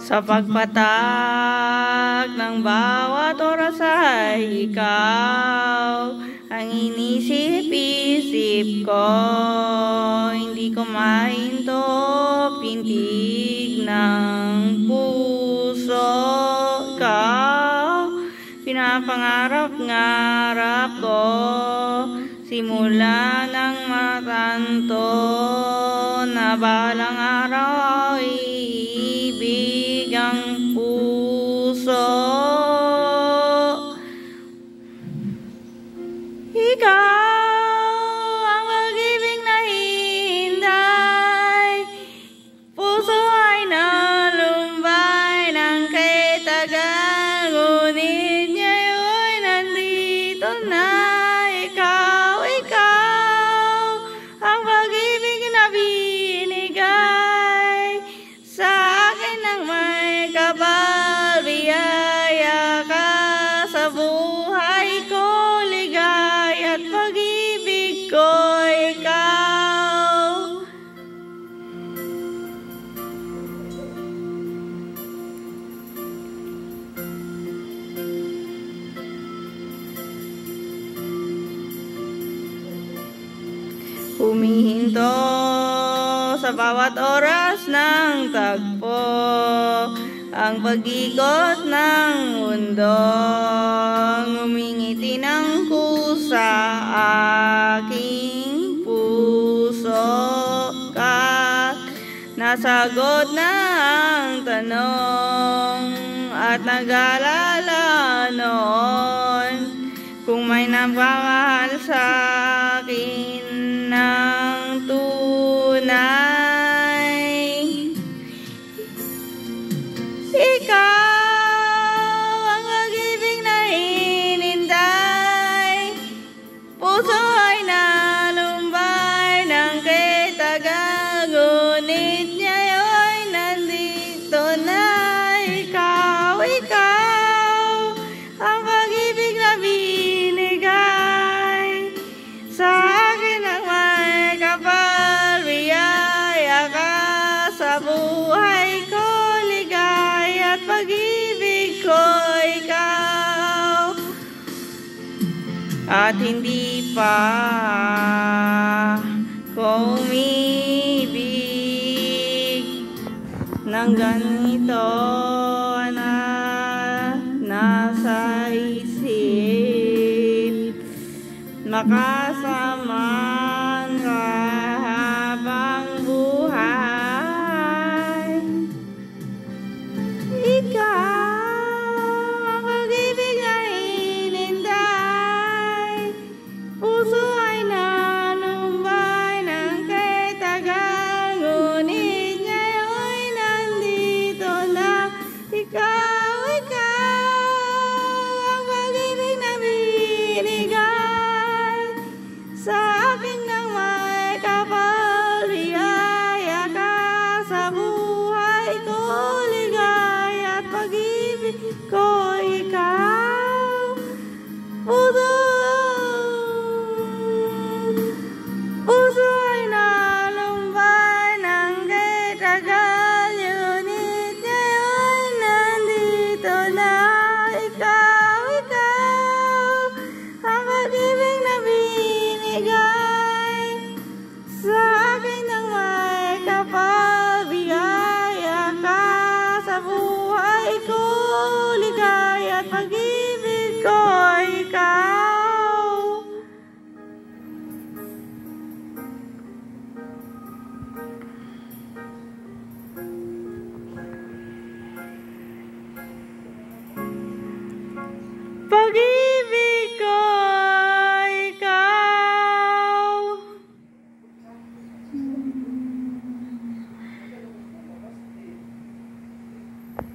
Sa pagpatak ng bawat oras ay ikaw ang inisip-isip ko. Hindi ko mahinto pintig ng puso. Ikaw, pinapangarap-ngarap ko simula ng matanto na balang araw ay iibig ang puso. Ikaw ang pag-ibig na hinday, puso ay nalumbay ng kay tagal, ngunit ngayon nandito na. Ikaw ang pag-ibig na binigay sa akin ng may kapal, biyaya ka sa buhay ko, ligaya at pag-ibig ko, ikaw. Humihinto sa bawat oras ng tagpo ang pag-ikot ng mundo, ngumingiti ng kusa aking puso. Nasagot na ang tanong at nag-alala noon kung may nagmamahal sa akin ng tunay. Ikaw ang pag-ibig na hinintay, puso ay nalumbay ng kay tagal, ngunit ngayon nandito na. Ikaw ang pag-ibig na binigay sa akin ng may kapal, biyaya ka sa buhay ko, ligaya at pag-ibig ko, ikaw. At hindi pa ko umibig ng ganito na nasa isip, makasamahan ka habang buhay. Ikaw ang pag-ibig na hinintay, puso ay nalumbay ng kay tagal, ngunit ngayon nandito na. Ikaw ang pag-ibig na binigay sa akin ng may kapal, biyaya ka sa buhay ko, ligaya at pag-ibig ko, ikaw. Puso ay nalumbay ng kay tagal, ngunit ngayon nandito na. Ikaw ang pag-ibig na binigay sa akin ng may kapal, biyaya ka sa buhay ko, ligaya at pag-ibig ko, ikaw. Pag-ibig